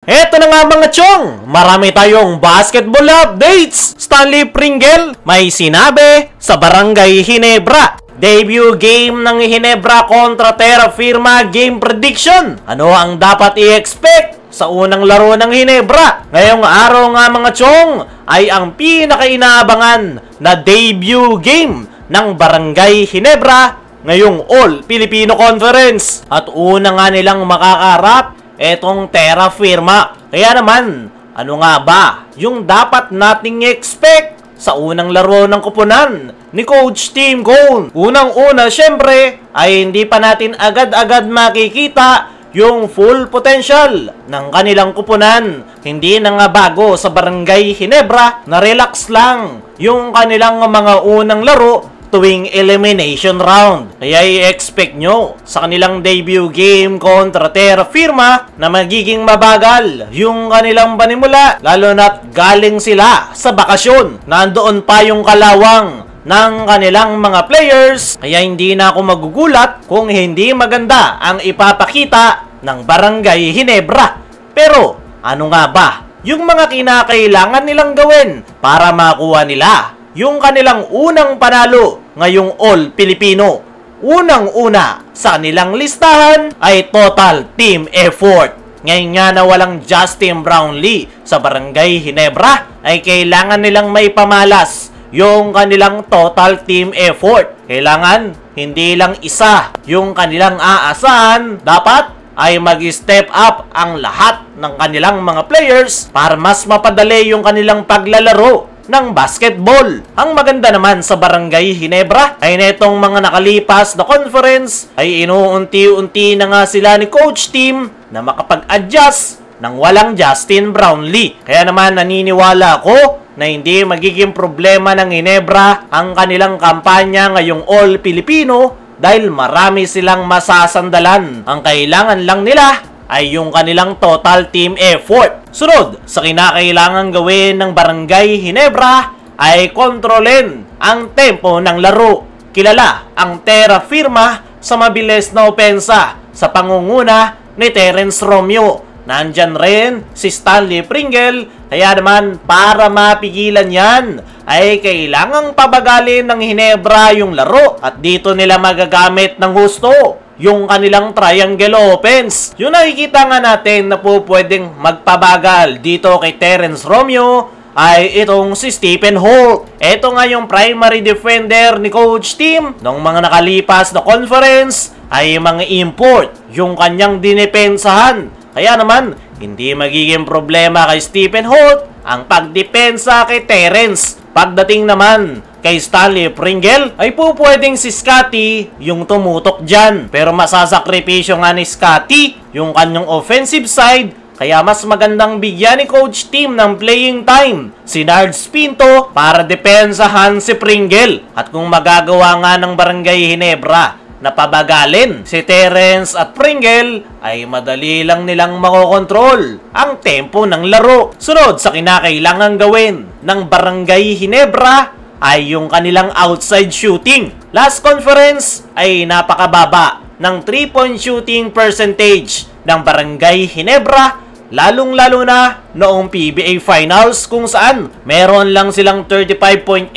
Eto na nga mga chong, marami tayong basketball updates. Stanley Pringle may sinabi sa Barangay Ginebra. Debut game ng Ginebra kontra Terra Firma game prediction. Ano ang dapat i-expect sa unang laro ng Ginebra? Ngayong araw nga mga chong ay ang pinakainaabangan na debut game ng Barangay Ginebra ngayong All Filipino Conference. At una nga nilang makakarap etong Terra Firma. Kaya naman, ano nga ba yung dapat nating expect sa unang laro ng kupunan ni Coach Tim Cone? Unang-una, syempre, ay hindi pa natin agad-agad makikita yung full potential ng kanilang kupunan. Hindi na nga bago sa Barangay Ginebra na relax lang yung kanilang mga unang laro tuwing elimination round. Kaya i-expect nyo sa kanilang debut game kontra Terra Firma na magiging mabagal yung kanilang panimula, lalo na't galing sila sa bakasyon. Nandoon pa yung kalawang ng kanilang mga players, kaya hindi na ako magugulat kung hindi maganda ang ipapakita ng Barangay Ginebra. Pero ano nga ba yung mga kinakailangan nilang gawin para makuha nila yung kanilang unang panalo ngayong All Filipino? Unang-una sa kanilang listahan ay total team effort. Ngayon nga na walang Justin Brownlee sa Barangay Ginebra, ay kailangan nilang may pamalas yung kanilang total team effort. Kailangan hindi lang isa yung kanilang aasahan, dapat ay mag-step up ang lahat ng kanilang mga players para mas mapadali yung kanilang paglalaro ng basketball. Ang maganda naman sa Barangay Ginebra ay netong mga nakalipas na conference ay inuunti-unti na nga sila ni Coach Tim na makapag-adjust ng walang Justin Brownlee. Kaya naman naniniwala ako na hindi magiging problema ng Ginebra ang kanilang kampanya ngayong All Filipino dahil marami silang masasandalan. Ang kailangan lang nila ay yung kanilang total team effort. Sunod sa kinakailangan gawin ng Barangay Ginebra ay kontrolin ang tempo ng laro. Kilala ang Terra Firma sa mabilis na opensa sa pangunguna ni Terence Romeo. Nandyan rin si Stanley Pringle, kaya naman para mapigilan yan ay kailangang pabagalin ng Ginebra yung laro at dito nila magagamit ng gusto yung kanilang triangle offense. Yung nakikita nga natin na po pwedeng magpabagal dito kay Terence Romeo ay itong si Stephen Holt. Ito nga yung primary defender ni Coach Tim nung mga nakalipas na conference ay mga import yung kanyang dinepensahan. Kaya naman, hindi magiging problema kay Stephen Holt ang pagdepensa kay Terence. Pagdating naman kay Stanley Pringle ay po pwedeng si Scotty yung tumutok dyan. Pero masasakripisyo nga ni Scotty yung kanyang offensive side, kaya mas magandang bigyan ni Coach Tim ng playing time si Nards Pinto para depensahan si Pringle. At kung magagawa nga ng Barangay Ginebra na pabagalin si Terence at Pringle, ay madali lang nilang makokontrol ang tempo ng laro. Sunod sa kinakailangan gawin ng Barangay Ginebra ay yung kanilang outside shooting. Last conference ay napakababa ng 3-point shooting percentage ng Barangay Ginebra, lalong-lalo na noong PBA Finals kung saan meron lang silang 35.8%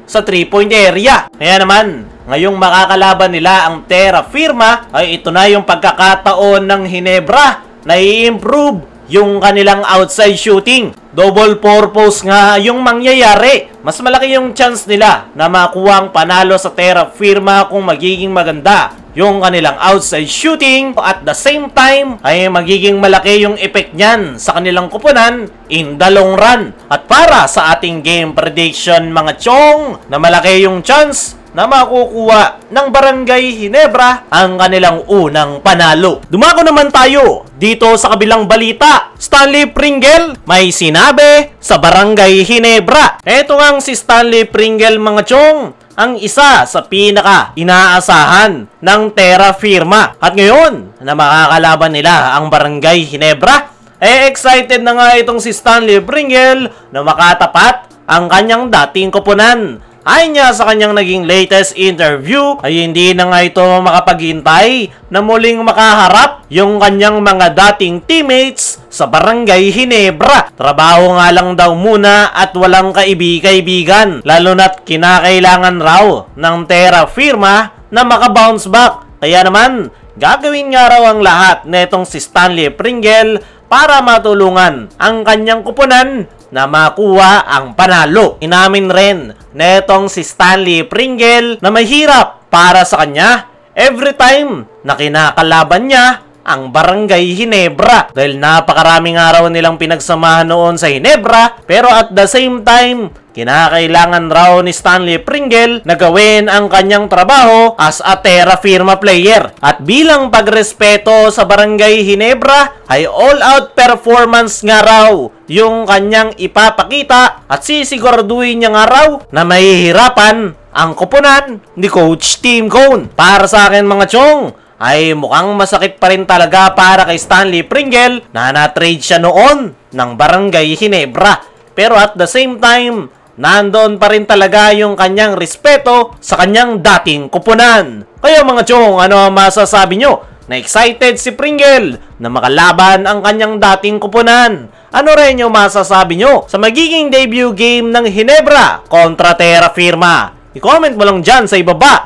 sa 3-point area. Kaya naman, ngayong makakalaban nila ang Terra Firma ay ito na yung pagkakataon ng Ginebra na i-improve yung kanilang outside shooting. Double purpose nga yung mangyayari. Mas malaki yung chance nila na makuha ang panalo sa Terra Firma kung magiging maganda yung kanilang outside shooting. At the same time ay magiging malaki yung effect niyan sa kanilang kupunan in the long run. At para sa ating game prediction mga chong, na malaki yung chance na makukuha ng Barangay Ginebra ang kanilang unang panalo. Dumako naman tayo dito sa kabilang balita. Stanley Pringle may sinabi sa Barangay Ginebra. Ito nga si Stanley Pringle mga chong, ang isa sa pinaka inaasahan ng Terra Firma. At ngayon na makakalaban nila ang Barangay Ginebra, excited na nga itong si Stanley Pringle na makatapat ang kanyang dating koponan. Ayon niya sa kanyang naging latest interview ay hindi na nga ito makapaghintay na muling makaharap yung kanyang mga dating teammates sa Barangay Ginebra. Trabaho nga lang daw muna at walang kaibigan, lalo na't kinakailangan raw ng Terra Firma na makabounce back. Kaya naman, gagawin nga raw ang lahat netong si Stanley Pringle para matulungan ang kanyang kupunan na makuha ang panalo. Inamin rin netong si Stanley Pringle na mahirap para sa kanya every time na kinakalaban niya ang Barangay Ginebra. Dahil napakaraming araw nilang pinagsamahan noon sa Ginebra, pero at the same time, kinakailangan raw ni Stanley Pringle na gawin ang kanyang trabaho as a Terra Firma player. At bilang pagrespeto sa Barangay Ginebra, ay all-out performance nga raw yung kanyang ipapakita at sisiguraduhin niya nga raw na mahihirapan ang koponan ni Coach Tim Cone. Para sa akin mga chong, ay mukhang masakit pa rin talaga para kay Stanley Pringle na na-trade siya noon ng Barangay Ginebra. Pero at the same time, nandoon pa rin talaga yung kanyang respeto sa kanyang dating kupunan. Kaya mga chong, ano ang masasabi nyo? Na excited si Pringle na makalaban ang kanyang dating kupunan. Ano rin yung masasabi nyo sa magiging debut game ng Ginebra kontra Terra Firma? I-comment mo lang dyan sa ibaba.